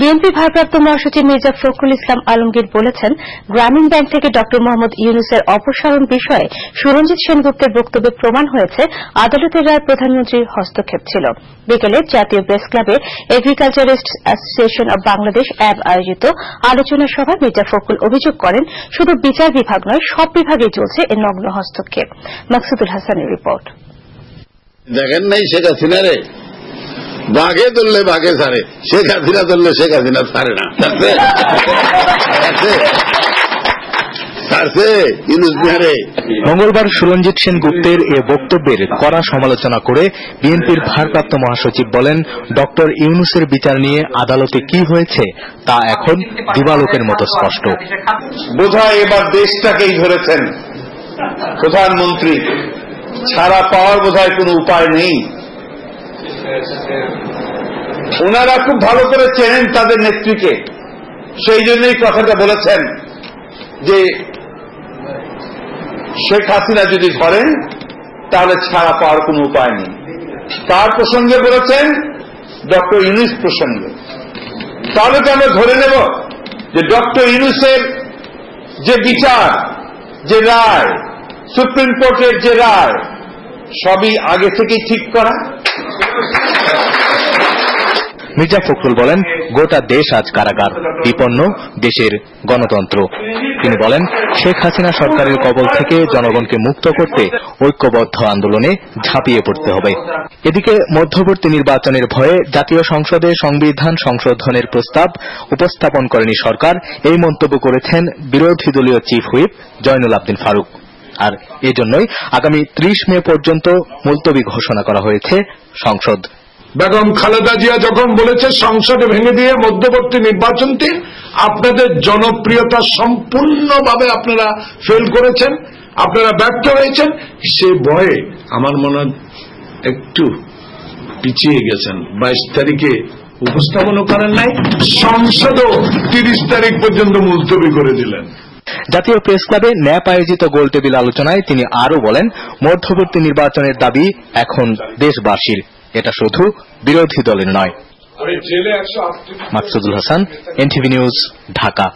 BNP ভারপ্রাপ্ত মহাসচিব মির্জা ফখরুল ইসলাম আলমগীর বলেছেন, গ্রামীণ ব্যাংক থেকে ড মোহাম্মদ ইউনূসের অপসারণ বিষয়ে সুরঞ্জিত সেনগুপ্তের বক্তব্যে প্রমাণ হয়েছে আদালতের রায় প্রধানমন্ত্রীর হস্তক্ষেপ ছিল। বিকেলে জাতীয় প্রেস ক্লাবে এগ্রিকালচারিস্ট অ্যাসোসিয়েশন অব বাংলাদেশ অ্যাব আয়োজিত আলোচনা সভায় মির্জা ফখরুল অভিযোগ করেন, শুধু বিচার বিভাগ নয়, সব বিভাগেই চলছে এর নগ্ন হস্তক্ষেপ। মাকসুদুল হাসানের রিপোর্ট। দেখেন নাই শেখ হাসিনা রে, বাঘে ধরলে বাঘে ছাড়ে, শেখ হাসিনা ধরলে শেখ হাসিনা ছাড়ে না। মঙ্গলবার সুরঞ্জিত সেনগুপ্তের এ বক্তব্যের কড়া সমালোচনা করে বিএনপির ভারপ্রাপ্ত মহাসচিব বলেন, ডক্টর ইউনূসের বিচার নিয়ে আদালতে কি হয়েছে তা এখন দিবালোকের মতো স্পষ্ট। বোধহয় এবার দেশটাকেই ধরেছেন প্রধানমন্ত্রী, ছাড়া পাওয়ার বোধহয় কোনো উপায় নেই। ওনারা খুব ভালো করে চেনেন তাদের নেত্রীকে, সেই জন্যই কথাটা বলেছেন যে শেখ হাসিনা যদি ধরেন তাহলে ছাড়া পাওয়ার কোনো উপায় নেই। তার প্রসঙ্গে বলেছেন, ডক্টর ইউনূস প্রসঙ্গে। তাহলে তো আমরা ধরে নেব যে ডক্টর ইউনূসের যে বিচার, যে রায়, সুপ্রিম কোর্টের যে রায়, সবই আগে থেকেই ঠিক করা। মির্জা ফখরুল বলেন, গোটা দেশ আজ কারাগার, বিপন্ন দেশের গণতন্ত্র। তিনি বলেন, শেখ হাসিনা সরকারের কবল থেকে জনগণকে মুক্ত করতে ঐক্যবদ্ধ আন্দোলনে ঝাঁপিয়ে পড়তে হবে। এদিকে মধ্যবর্তী নির্বাচনের ভয়ে জাতীয় সংসদে সংবিধান সংশোধনের প্রস্তাব উপস্থাপন করেনি সরকার, এই মন্তব্য করেছেন বিরোধী দলীয় চিফ হুইপ জয়নুল আবদিন ফারুক। আর এজন্যই আগামী ৩০ মে পর্যন্ত মুলতবি ঘোষণা করা হয়েছে সংসদ। বেগম খালেদা জিয়া যখন বলেছে সংসদে ভেঙে দিয়ে মধ্যবর্তী নির্বাচনটি, আপনাদের জনপ্রিয়তা সম্পূর্ণভাবে আপনারা ফেল করেছেন, আপনারা ব্যর্থ হয়েছেন, সে ভয়ে আমার মনে হয় একটু পিছিয়ে গেছেন। ২২ তারিখে উপস্থাপনও করেন নাই, সংসদও ৩০ তারিখ পর্যন্ত মুলতবি করে দিলেন। জাতীয় প্রেস ক্লাবে ন্যাপ আয়োজিত গোলটেবিল আলোচনায় তিনি আরও বলেন, মধ্যবর্তী নির্বাচনের দাবি এখন দেশবাসীর, এটা শুধু বিরোধী দলের নয়। Maksudul Hasan, NTV news, Dhaka.